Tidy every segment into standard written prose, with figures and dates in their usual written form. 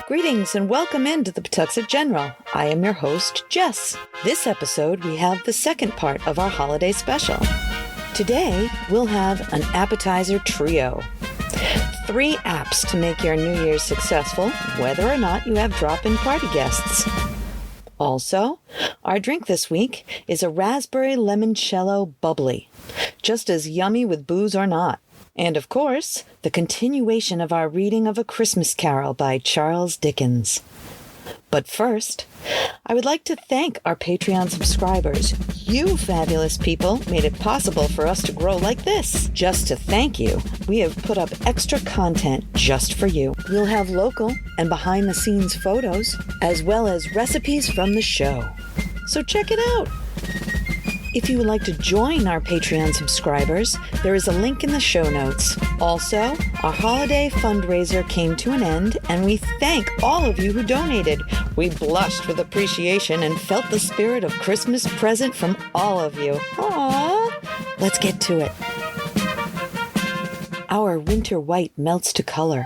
Greetings and welcome into the Pawtuxet General. I am your host, Jess. This episode, we have the second part of our holiday special. Today, we'll have an appetizer trio. 3 apps to make your New Year's successful, whether or not you have drop-in party guests. Also, our drink this week is a raspberry limoncello bubbly, just as yummy with booze or not. And of course, the continuation of our reading of A Christmas Carol by Charles Dickens. But first, I would like to thank our Patreon subscribers. You fabulous people made it possible for us to grow like this. Just to thank you, we have put up extra content just for you. We'll have local and behind-the-scenes photos, as well as recipes from the show. So check it out. If you would like to join our Patreon subscribers, there is a link in the show notes. Also, our holiday fundraiser came to an end, and we thank all of you who donated. We blushed with appreciation and felt the spirit of Christmas present from all of you. Aww! Let's get to it. Our winter white melts to color.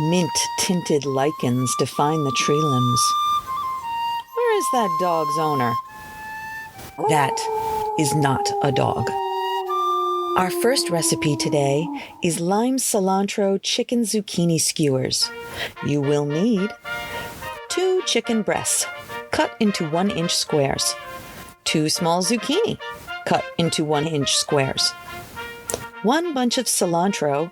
Mint-tinted lichens define the tree limbs. Where is that dog's owner? That is not a dog. Our first recipe today is lime cilantro chicken zucchini skewers. You will need 2 chicken breasts cut into 1-inch squares, 2 small zucchini cut into 1-inch squares, 1 bunch of cilantro.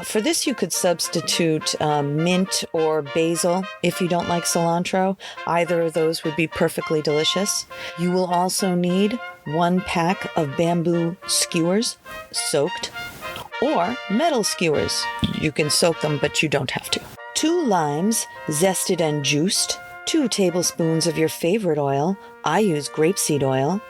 For this, you could substitute mint or basil if you don't like cilantro. Either of those would be perfectly delicious. You will also need 1 pack of bamboo skewers, soaked, or metal skewers. You can soak them, but you don't have to. 2 limes, zested and juiced. 2 tablespoons of your favorite oil. I use grapeseed oil.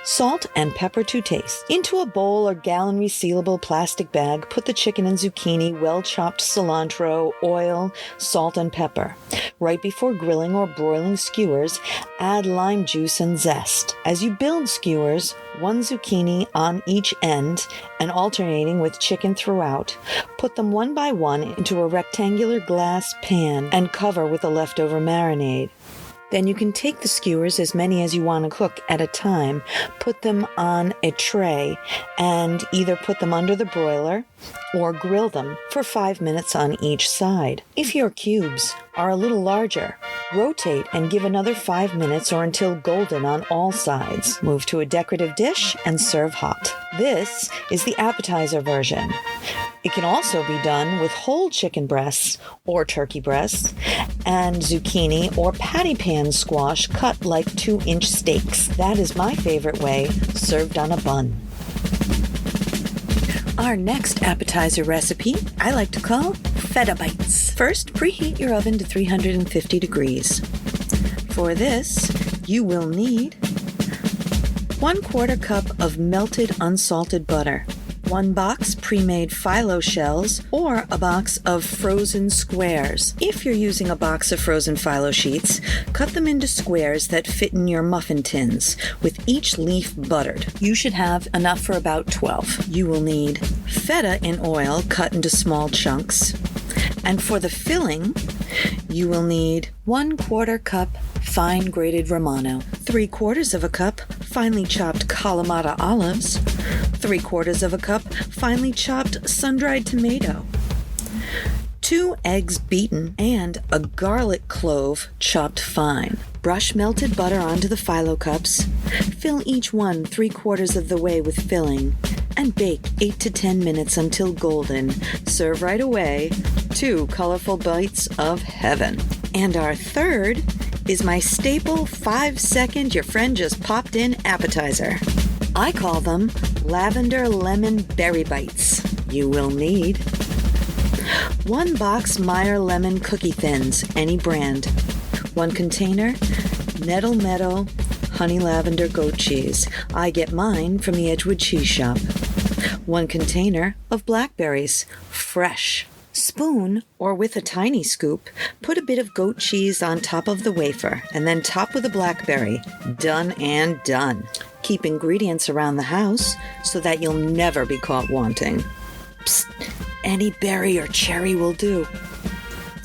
Salt and pepper to taste. Into a bowl or gallon resealable plastic bag, put the chicken and zucchini, well-chopped cilantro, oil, salt, and pepper. Right before grilling or broiling skewers, add lime juice and zest. As you build skewers, 1 zucchini on each end and alternating with chicken throughout, put them one by one into a rectangular glass pan and cover with the leftover marinade. Then you can take the skewers, as many as you want to cook at a time, put them on a tray, and either put them under the broiler or grill them for 5 minutes on each side. If your cubes are a little larger, rotate and give another 5 minutes or until golden on all sides. Move to a decorative dish and serve hot. This is the appetizer version. It can also be done with whole chicken breasts or turkey breasts and zucchini or patty pan squash cut like 2-inch steaks. That is my favorite way, served on a bun. Our next appetizer recipe I like to call feta bites. First, preheat your oven to 350 degrees. For this, you will need 1/4 cup of melted unsalted butter, 1 box pre-made phyllo shells, or a box of frozen squares. If you're using a box of frozen phyllo sheets, cut them into squares that fit in your muffin tins, with each leaf buttered. You should have enough for about 12. You will need feta in oil cut into small chunks. And for the filling, you will need 1/4 cup fine grated Romano, 3/4 of a cup finely chopped Kalamata olives, 3/4 of a cup finely chopped sun-dried tomato, 2 eggs beaten, and a garlic clove chopped fine. Brush melted butter onto the phyllo cups, fill each one 3/4 of the way with filling, and bake 8 to 10 minutes until golden. Serve right away. 2 colorful bites of heaven. And our third is my staple 5-second your friend just popped in appetizer. I call them lavender lemon berry bites. You will need 1 box Meyer lemon cookie thins, any brand, 1 container Nettle Meadow honey lavender goat cheese. I get mine from the Edgewood Cheese Shop. 1 container of blackberries, fresh. Spoon, or with a tiny scoop, put a bit of goat cheese on top of the wafer, and then top with a blackberry. Done and done. Keep ingredients around the house so that you'll never be caught wanting. Psst, any berry or cherry will do.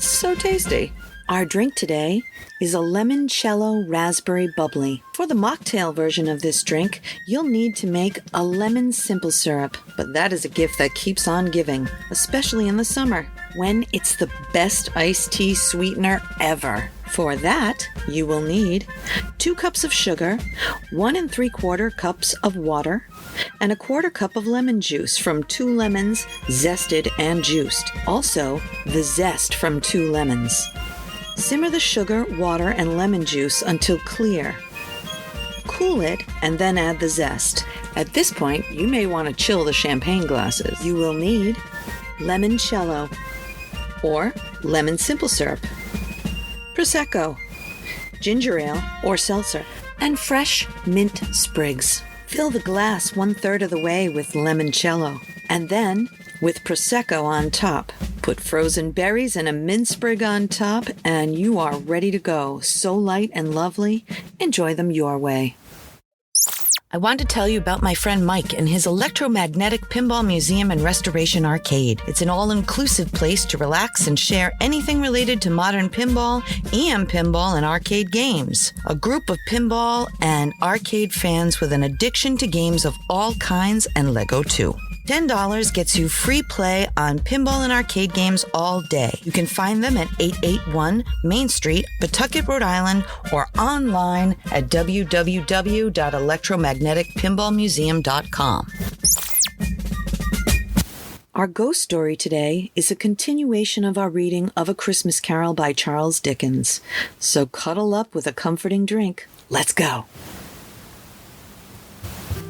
So tasty. Our drink today is a Limoncello Raspberry Bubbly. For the mocktail version of this drink, you'll need to make a lemon simple syrup, but that is a gift that keeps on giving, especially in the summer, when it's the best iced tea sweetener ever. For that, you will need 2 cups of sugar, 1 3/4 cups of water, and 1/4 cup of lemon juice from 2 lemons, zested and juiced. Also, the zest from 2 lemons. Simmer the sugar, water, and lemon juice until clear. Cool it and then add the zest. At this point, you may want to chill the champagne glasses. You will need limoncello or lemon simple syrup, prosecco, ginger ale or seltzer, and fresh mint sprigs. Fill the glass 1/3 of the way with limoncello, and then with prosecco on top. Put frozen berries and a mint sprig on top, and you are ready to go. So light and lovely. Enjoy them your way. I want to tell you about my friend Mike and his electromagnetic pinball museum and restoration arcade. It's an all-inclusive place to relax and share anything related to modern pinball, EM pinball, and arcade games. A group of pinball and arcade fans with an addiction to games of all kinds and Lego too. $10 gets you free play on pinball and arcade games all day. You can find them at 881 Main Street, Pawtucket, Rhode Island, or online at www.electromagneticpinballmuseum.com. Our ghost story today is a continuation of our reading of A Christmas Carol by Charles Dickens. So cuddle up with a comforting drink. Let's go.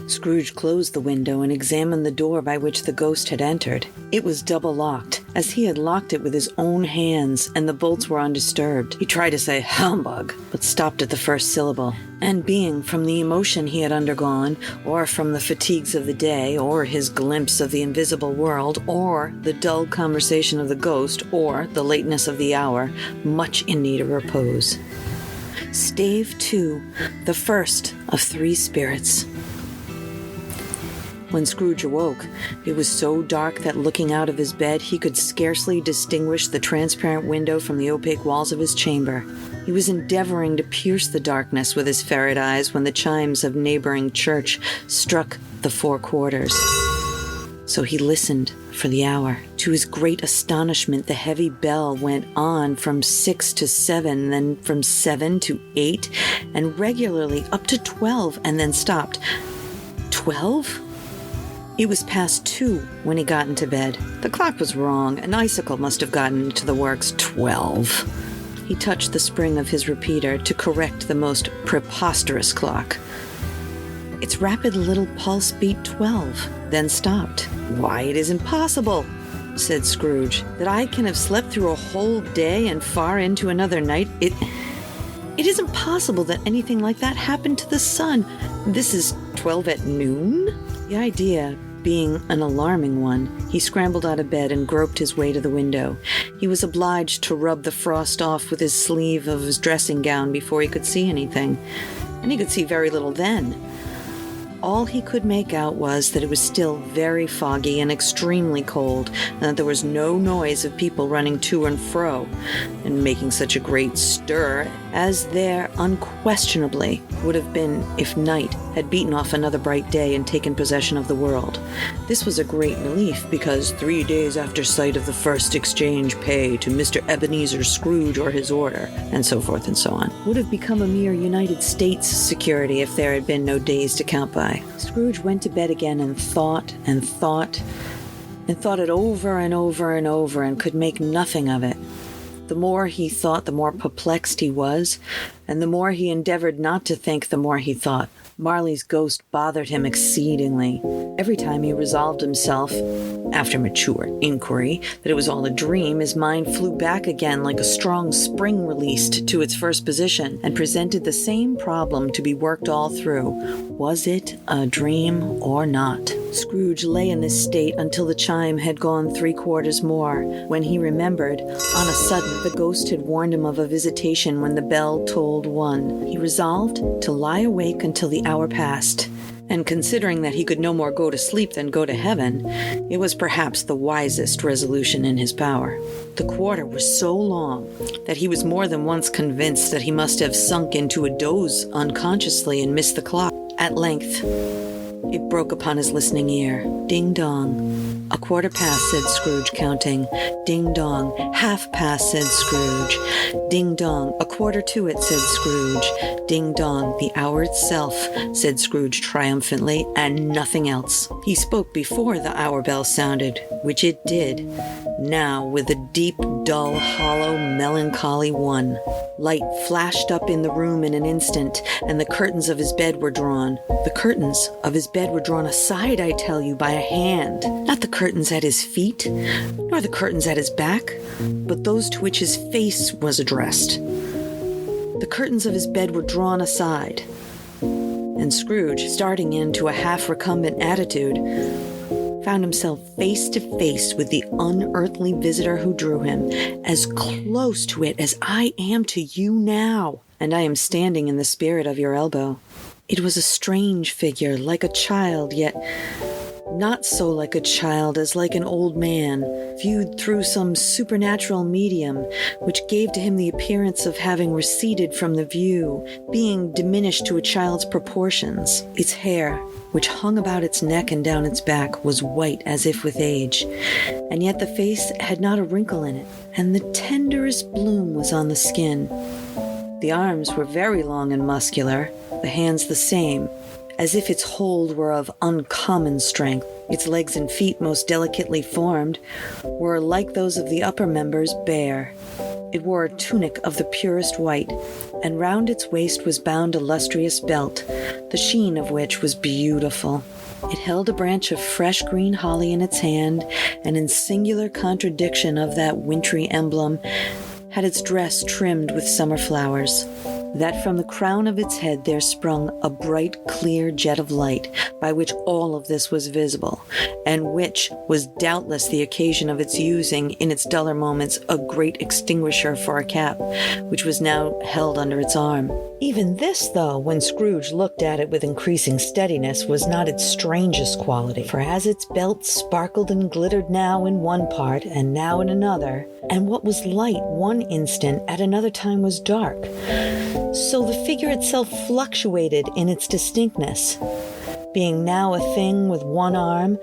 Scrooge closed the window and examined the door by which the ghost had entered. It was double-locked, as he had locked it with his own hands, and the bolts were undisturbed. He tried to say humbug, but stopped at the first syllable. And being from the emotion he had undergone, or from the fatigues of the day, or his glimpse of the invisible world, or the dull conversation of the ghost, or the lateness of the hour, much in need of repose. Stave 2, the first of 3 spirits. When Scrooge awoke, it was so dark that looking out of his bed, he could scarcely distinguish the transparent window from the opaque walls of his chamber. He was endeavoring to pierce the darkness with his ferret eyes when the chimes of neighboring church struck the 4 quarters. So he listened for the hour. To his great astonishment, the heavy bell went on from 6 to 7, then from 7 to 8, and regularly up to 12, and then stopped. 12? It was past 2 when he got into bed. The clock was wrong. An icicle must have gotten into the works. 12. He touched the spring of his repeater to correct the most preposterous clock. Its rapid little pulse beat 12, then stopped. "Why, it isn't possible," said Scrooge, "that I can have slept through a whole day and far into another night. It isn't possible that anything like that happened to the sun. This is 12 at noon?" The idea being an alarming one, he scrambled out of bed and groped his way to the window. He was obliged to rub the frost off with his sleeve of his dressing gown before he could see anything, and he could see very little then. All he could make out was that it was still very foggy and extremely cold, and that there was no noise of people running to and fro, and making such a great stir as there unquestionably would have been if night had beaten off another bright day and taken possession of the world. This was a great relief, because 3 days after sight of the first exchange pay to Mr. Ebenezer Scrooge or his order, and so forth and so on, would have become a mere United States security if there had been no days to count by. Scrooge went to bed again and thought and thought and thought it over and over and over, and could make nothing of it. The more he thought, the more perplexed he was, and the more he endeavored not to think, the more he thought. Marley's ghost bothered him exceedingly. Every time he resolved himself, after mature inquiry, that it was all a dream, his mind flew back again like a strong spring released to its first position, and presented the same problem to be worked all through. Was it a dream or not? Scrooge lay in this state until the chime had gone 3 quarters more, when he remembered, on a sudden, the ghost had warned him of a visitation when the bell tolled 1. He resolved to lie awake until the hour passed, And considering that he could no more go to sleep than go to heaven, it was perhaps the wisest resolution in his power. The quarter was so long that he was more than once convinced that he must have sunk into a doze unconsciously and missed the clock. At length, it broke upon his listening ear. Ding dong. "A quarter past," said Scrooge, counting. "Ding dong. Half past," said Scrooge. "Ding dong. A quarter to it," said Scrooge. "Ding dong. The hour itself," said Scrooge triumphantly, "and nothing else." He spoke before the hour bell sounded, which it did. Now, with a deep, dull, hollow, melancholy one. Light flashed up in the room in an instant, and the curtains of his bed were drawn. The curtains of his bed were drawn aside, I tell you, by a hand. Not the curtains at his feet, nor the curtains at his back, but those to which his face was addressed. The curtains of his bed were drawn aside, and Scrooge, starting into a half-recumbent attitude, found himself face to face with the unearthly visitor who drew him, as close to it as I am to you now, and I am standing in the spirit of your elbow. It was a strange figure, like a child, yet not so like a child as like an old man, viewed through some supernatural medium, which gave to him the appearance of having receded from the view, being diminished to a child's proportions. Its hair, which hung about its neck and down its back, was white as if with age, and yet the face had not a wrinkle in it, and the tenderest bloom was on the skin. The arms were very long and muscular, the hands the same, as if its hold were of uncommon strength. Its legs and feet, most delicately formed, were, like those of the upper members, bare. It wore a tunic of the purest white, and round its waist was bound a lustrous belt, the sheen of which was beautiful. It held a branch of fresh green holly in its hand, and in singular contradiction of that wintry emblem, had its dress trimmed with summer flowers. That from the crown of its head there sprung a bright, clear jet of light, by which all of this was visible, and which was doubtless the occasion of its using, in its duller moments, a great extinguisher for a cap, which was now held under its arm. Even this, though, when Scrooge looked at it with increasing steadiness, was not its strangest quality, for as its belt sparkled and glittered now in one part, and now in another, and what was light one instant at another time was dark, so the figure itself fluctuated in its distinctness, being now a thing with one arm,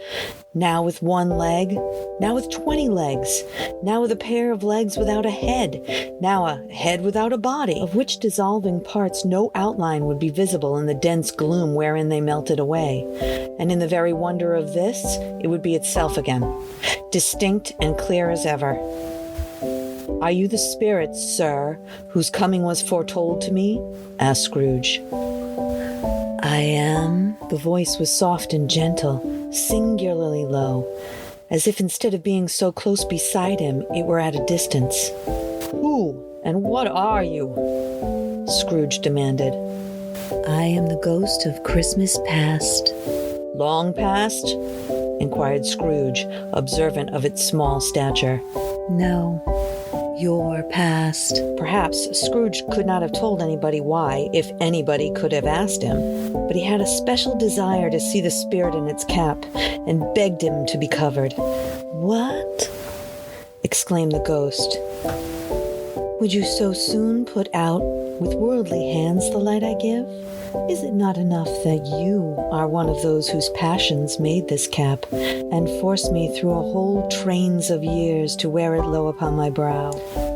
now with one leg, now with 20 legs, now with a pair of legs without a head, now a head without a body, of which dissolving parts no outline would be visible in the dense gloom wherein they melted away. And in the very wonder of this, it would be itself again, distinct and clear as ever. "Are you the spirit, sir, whose coming was foretold to me?" asked Scrooge. "I am." The voice was soft and gentle, singularly low, as if instead of being so close beside him, it were at a distance. "Who and what are you?" Scrooge demanded. "I am the ghost of Christmas past." "Long past?" inquired Scrooge, observant of its small stature. "No. Your past." Perhaps Scrooge could not have told anybody why, if anybody could have asked him, but he had a special desire to see the spirit in its cap, and begged him to be covered. "What?" exclaimed the ghost. "Would you so soon put out with worldly hands the light I give? Is it not enough that you are one of those whose passions made this cap, and forced me through a whole trains of years to wear it low upon my brow?"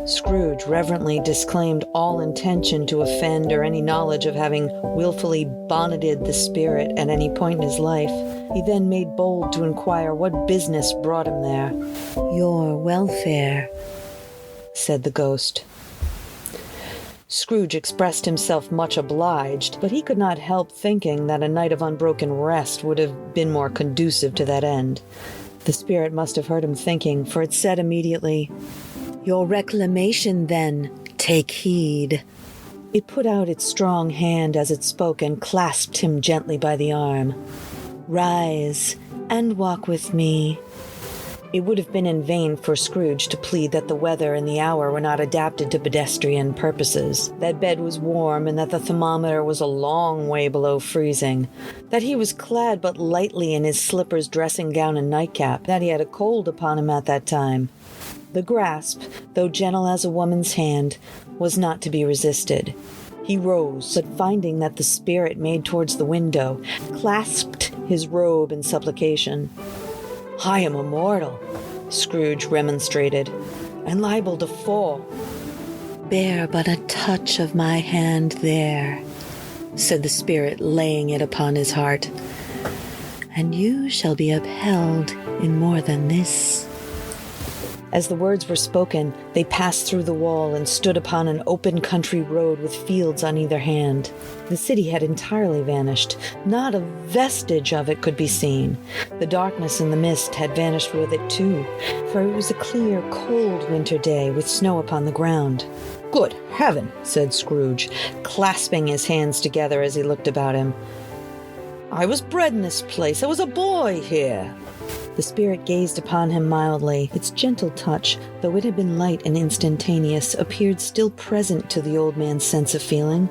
Scrooge reverently disclaimed all intention to offend or any knowledge of having willfully bonneted the spirit at any point in his life. He then made bold to inquire what business brought him there. "Your welfare," said the ghost. Scrooge expressed himself much obliged, but he could not help thinking that a night of unbroken rest would have been more conducive to that end. The spirit must have heard him thinking, for it said immediately, "Your reclamation, then, take heed." It put out its strong hand as it spoke and clasped him gently by the arm. "Rise and walk with me. It would have been in vain for Scrooge to plead that the weather and the hour were not adapted to pedestrian purposes, that bed was warm and that the thermometer was a long way below freezing, that he was clad but lightly in his slippers, dressing gown, and nightcap, that he had a cold upon him at that time. The grasp, though gentle as a woman's hand, was not to be resisted. He rose, but finding that the spirit made towards the window, clasped his robe in supplication. "I am immortal," Scrooge remonstrated, "and liable to fall." "Bear but a touch of my hand there," said the spirit, laying it upon his heart, "and you shall be upheld in more than this." As the words were spoken, they passed through the wall and stood upon an open country road with fields on either hand. The city had entirely vanished. Not a vestige of it could be seen. The darkness and the mist had vanished with it too, for it was a clear, cold winter day with snow upon the ground. "Good heaven!" said Scrooge, clasping his hands together as he looked about him. "I was bred in this place. I was a boy here." The spirit gazed upon him mildly. Its gentle touch, though it had been light and instantaneous, appeared still present to the old man's sense of feeling.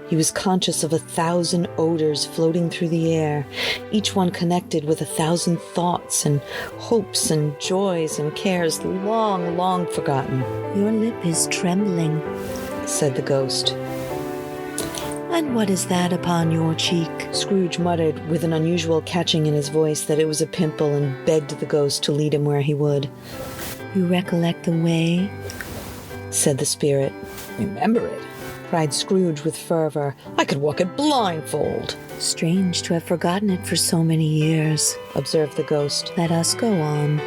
He was conscious of 1,000 odors floating through the air, each one connected with 1,000 thoughts and hopes and joys and cares long, long forgotten. "Your lip is trembling," said the ghost. "And what is that upon your cheek?" Scrooge muttered with an unusual catching in his voice that it was a pimple, and begged the ghost to lead him where he would. "You recollect the way?" said the spirit. "Remember it?" cried Scrooge with fervor. "I could walk it blindfold." "Strange to have forgotten it for so many years," observed the ghost. "Let us go on."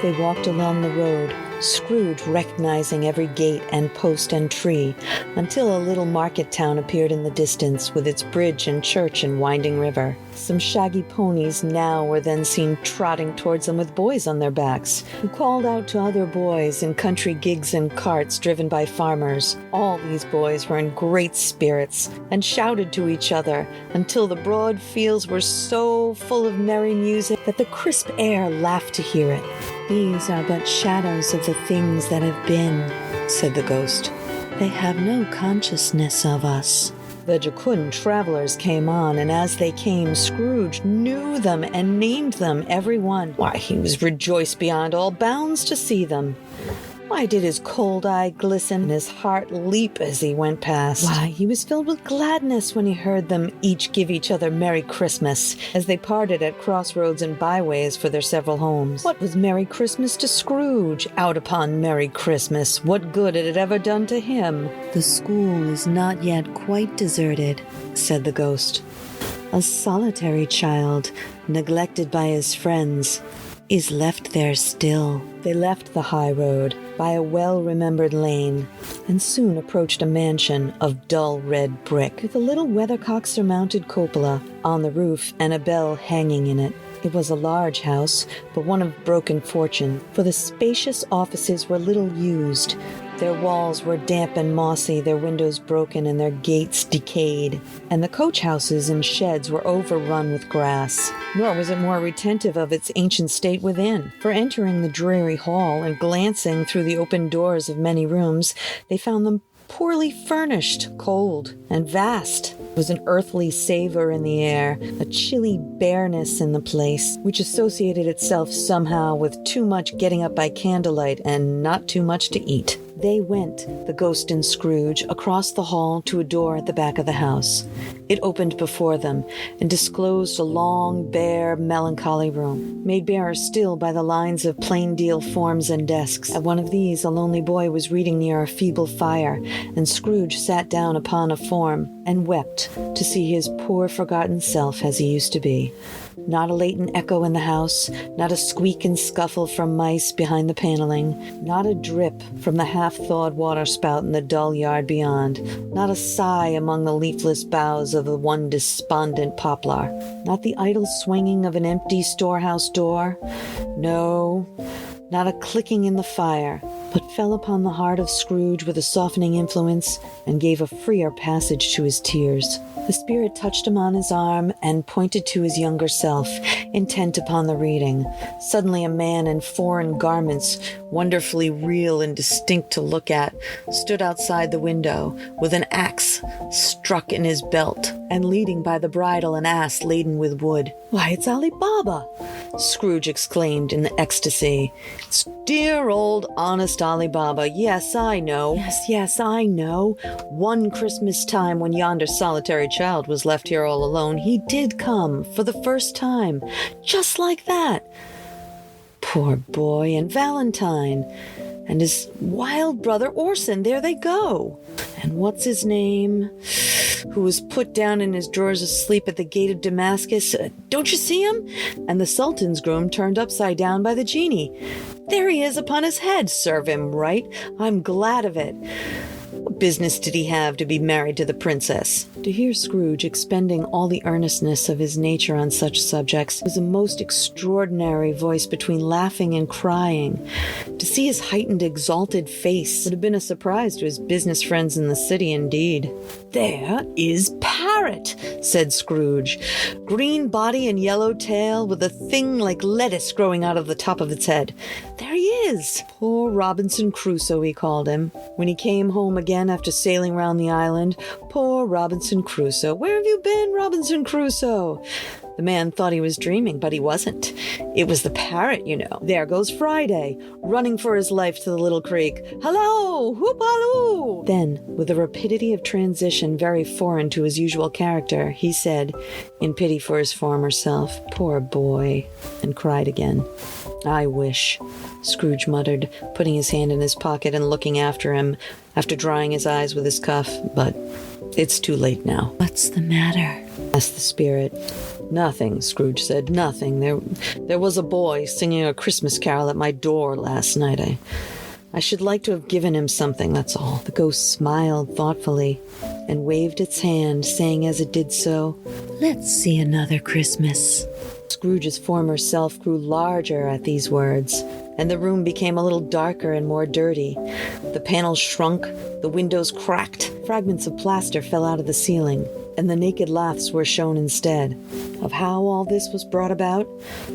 They walked along the road, Scrooge recognizing every gate and post and tree, until a little market town appeared in the distance, with its bridge and church and winding river. Some shaggy ponies now were then seen trotting towards them with boys on their backs, who called out to other boys in country gigs and carts driven by farmers. All these boys were in great spirits, and shouted to each other, until the broad fields were so full of merry music that the crisp air laughed to hear it. "These are but shadows of the things that have been," said the ghost. "They have no consciousness of us." The jocund travelers came on, and as they came, Scrooge knew them and named them, every one. Why, he was rejoiced beyond all bounds to see them. Why did his cold eye glisten and his heart leap as he went past? Why, he was filled with gladness when he heard them each give each other Merry Christmas as they parted at crossroads and byways for their several homes. What was Merry Christmas to Scrooge? Out upon Merry Christmas, what good had it ever done to him? "The school is not yet quite deserted," said the ghost. "A solitary child, neglected by his friends, is left there still." They left the high road by a well-remembered lane, and soon approached a mansion of dull red brick, with a little weathercock-surmounted cupola on the roof and a bell hanging in it. It was a large house, but one of broken fortune, for the spacious offices were little used. Their walls were damp and mossy, their windows broken, and their gates decayed, and the coach houses and sheds were overrun with grass. Nor was it more retentive of its ancient state within, for entering the dreary hall and glancing through the open doors of many rooms, they found them poorly furnished, cold, and vast. There was an earthly savor in the air, a chilly bareness in the place, which associated itself somehow with too much getting up by candlelight and not too much to eat. They went, the ghost and Scrooge, across the hall to a door at the back of the house. It opened before them and disclosed a long, bare, melancholy room, made barer still by the lines of plain deal forms and desks. At one of these a lonely boy was reading near a feeble fire, and Scrooge sat down upon a form and wept to see his poor forgotten self as he used to be. Not a latent echo in the house, not a squeak and scuffle from mice behind the paneling, not a drip from the half-thawed waterspout in the dull yard beyond, not a sigh among the leafless boughs of the one despondent poplar, not the idle swinging of an empty storehouse door. No, not a clicking in the fire, but fell upon the heart of Scrooge with a softening influence and gave a freer passage to his tears. The spirit touched him on his arm and pointed to his younger self, intent upon the reading. Suddenly a man in foreign garments, wonderfully real and distinct to look at, stood outside the window with an axe struck in his belt and leading by the bridle an ass laden with wood. "Why, it's Ali Baba!" Scrooge exclaimed in ecstasy. "It's dear old honest Ali Baba. Yes, I know. Yes, I know. One Christmas time when yonder solitary child was left here all alone, he did come for the first time, just like that. Poor boy, and Valentine, and his wild brother Orson, there they go. And what's his name, who was put down in his drawers asleep at the gate of Damascus? Don't you see him? And the Sultan's groom turned upside down by the genie. There he is upon his head. Serve him right. I'm glad of it. What business did he have to be married to the princess?" To hear Scrooge expending all the earnestness of his nature on such subjects was a most extraordinary voice between laughing and crying. To see his heightened, exalted face would have been a surprise to his business friends in the city indeed. "There is Parrot," said Scrooge. "Green body and yellow tail, with a thing like lettuce growing out of the top of its head. There he is. Poor Robinson Crusoe, he called him. When he came home again after sailing round the island, poor Robinson Crusoe. Where have you been, Robinson Crusoe?" The man thought he was dreaming, but he wasn't. It was the parrot, you know. There goes Friday, running for his life to the little creek. "Hello! Whoop-halloo!" Then, with a rapidity of transition very foreign to his usual character, he said, in pity for his former self, "Poor boy," and cried again. "I wish," Scrooge muttered, putting his hand in his pocket and looking after him, after drying his eyes with his cuff, "but it's too late now." "What's the matter?" asked the spirit. "Nothing," Scrooge said, "nothing. There was a boy singing a Christmas carol at my door last night. I should like to have given him something, that's all." The ghost smiled thoughtfully and waved its hand, saying as it did so, "Let's see another Christmas." Scrooge's former self grew larger at these words, and the room became a little darker and more dirty. The panels shrunk, the windows cracked, fragments of plaster fell out of the ceiling, and the naked laths were shown instead. Of how all this was brought about,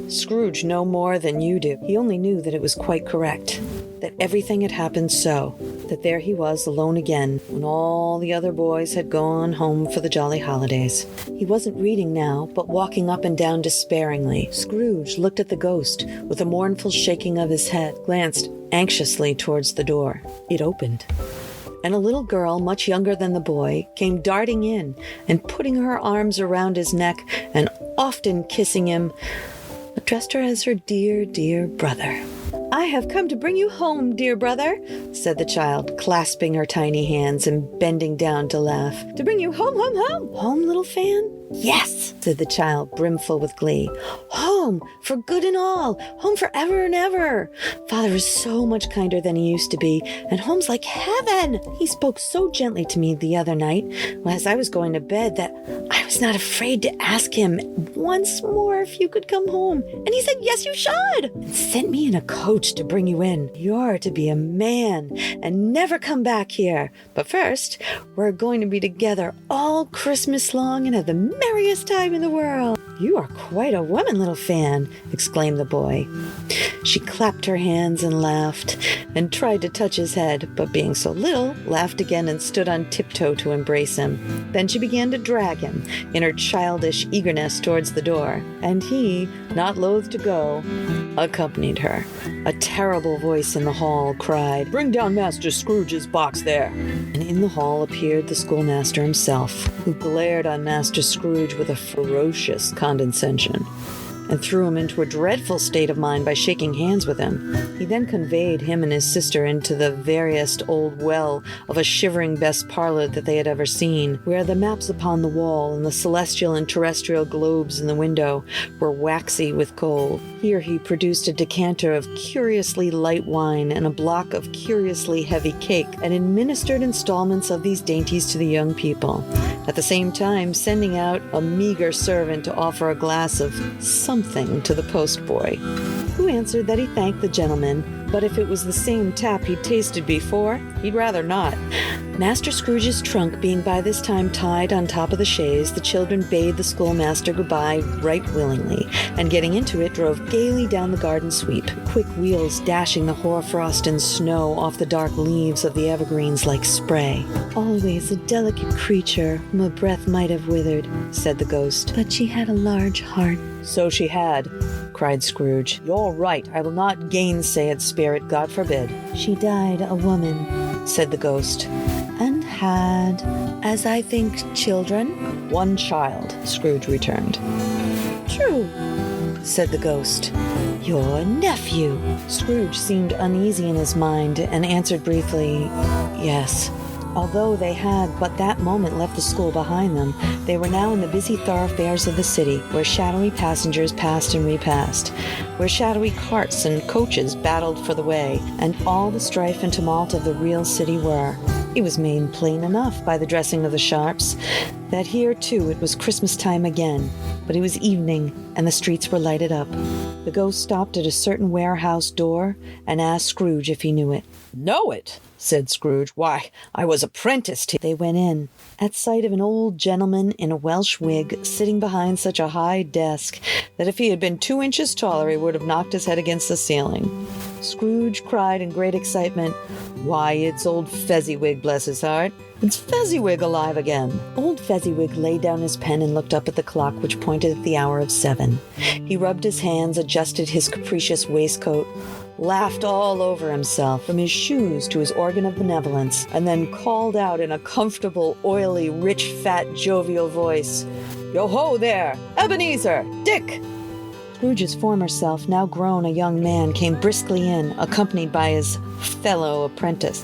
Scrooge no more than you do. He only knew that it was quite correct, that everything had happened so, that there he was alone again, when all the other boys had gone home for the jolly holidays. He wasn't reading now, but walking up and down despairingly. Scrooge looked at the ghost with a mournful shaking of his head, glanced anxiously towards the door. It opened, and a little girl, much younger than the boy, came darting in and putting her arms around his neck and often kissing him, addressed her as her dear, dear brother. "I have come to bring you home, dear brother," said the child, clasping her tiny hands and bending down to laugh. "To bring you home, home, home." "Home, little fan?" "Yes," said the child, brimful with glee. "Home, for good and all. Home for ever and ever. Father is so much kinder than he used to be, and home's like heaven. He spoke so gently to me the other night, as I was going to bed, that I was not afraid to ask him once more if you could come home. And he said, yes, you should, and sent me in a coach to bring you in. You're to be a man and never come back here. But first, we're going to be together all Christmas long and have the merriest time in the world." "You are quite a woman, little fan," exclaimed the boy. She clapped her hands and laughed, and tried to touch his head, but being so little, laughed again and stood on tiptoe to embrace him. Then she began to drag him, in her childish eagerness, towards the door, and he, not loath to go, accompanied her. A terrible voice in the hall cried, "Bring down Master Scrooge's box there!" And in the hall appeared the schoolmaster himself, who glared on Master Scrooge with a ferocious condescension, and threw him into a dreadful state of mind by shaking hands with him. He then conveyed him and his sister into the veriest old well of a shivering best parlor that they had ever seen, where the maps upon the wall and the celestial and terrestrial globes in the window were waxy with cold. Here he produced a decanter of curiously light wine and a block of curiously heavy cake, and administered installments of these dainties to the young people, at the same time sending out a meager servant to offer a glass of some something to the postboy, who answered that he thanked the gentleman, but if it was the same tap he'd tasted before, he'd rather not. Master Scrooge's trunk being by this time tied on top of the chaise, the children bade the schoolmaster goodbye right willingly, and getting into it, drove gaily down the garden sweep, quick wheels dashing the hoarfrost and snow off the dark leaves of the evergreens like spray. "Always a delicate creature, whom a breath might have withered," said the ghost, "but she had a large heart." "So she had," cried Scrooge. "You're right. I will not gainsay it, spirit, God forbid." "She died a woman," said the ghost, "and had, as I think, children?" "One child," Scrooge returned. "True," said the ghost. "Your nephew." Scrooge seemed uneasy in his mind and answered briefly, "Yes." Although they had but that moment left the school behind them, they were now in the busy thoroughfares of the city, where shadowy passengers passed and repassed, where shadowy carts and coaches battled for the way, and all the strife and tumult of the real city were. It was made plain enough by the dressing of the sharps that here, too, it was Christmas time again, but it was evening, and the streets were lighted up. The ghost stopped at a certain warehouse door and asked Scrooge if he knew it. "Know it?" said Scrooge. "Why, I was apprenticed to—" They went in, at sight of an old gentleman in a Welsh wig sitting behind such a high desk that if he had been 2 inches taller he would have knocked his head against the ceiling. Scrooge cried in great excitement, "Why, it's old Fezziwig, bless his heart! It's Fezziwig alive again!" Old Fezziwig laid down his pen and looked up at the clock, which pointed at the hour of 7. He rubbed his hands, adjusted his capricious waistcoat, laughed all over himself, from his shoes to his organ of benevolence, and then called out in a comfortable, oily, rich, fat, jovial voice, "Yo-ho there! Ebenezer! Dick!" Scrooge's former self, now grown a young man, came briskly in, accompanied by his fellow apprentice.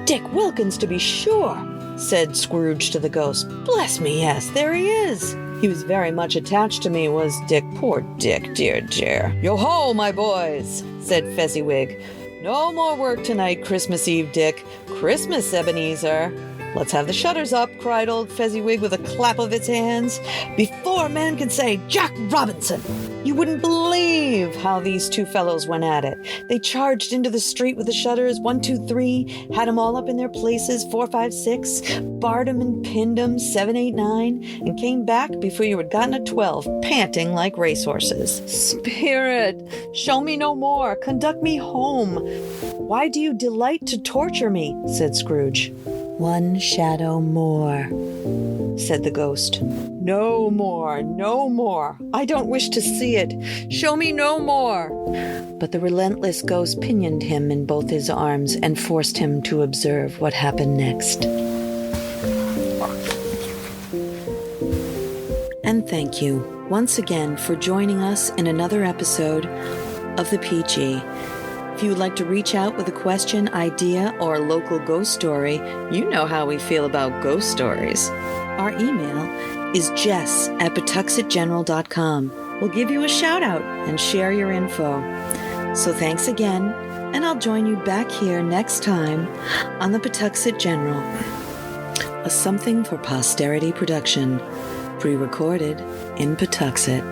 "Dick Wilkins, to be sure," said Scrooge to the ghost. "Bless me, yes, there he is. He was very much attached to me, was Dick. Poor Dick, dear, dear." "Yo-ho, my boys," said Fezziwig. "No more work tonight, Christmas Eve, Dick. Christmas, Ebenezer." "Let's have the shutters up," cried old Fezziwig with a clap of its hands, "before a man can say Jack Robinson." You wouldn't believe how these two fellows went at it. They charged into the street with the shutters, 1, 2, 3, had 'em all up in their places, 4, 5, 6, barred 'em and pinned 'em, 7, 8, 9, and came back before you had gotten a 12, panting like racehorses. "Spirit, show me no more. Conduct me home. Why do you delight to torture me?" said Scrooge. "One shadow more," said the ghost. "No more, no more. I don't wish to see it. Show me no more." But the relentless ghost pinioned him in both his arms and forced him to observe what happened next. And thank you once again for joining us in another episode of The PG. If you would like to reach out with a question, idea, or local ghost story, you know how we feel about ghost stories. Our email is jess@pawtuxetgeneral.com. We'll give you a shout out and share your info. So thanks again, and I'll join you back here next time on the Pawtuxet General, a Something for Posterity production, pre-recorded in Pawtuxet.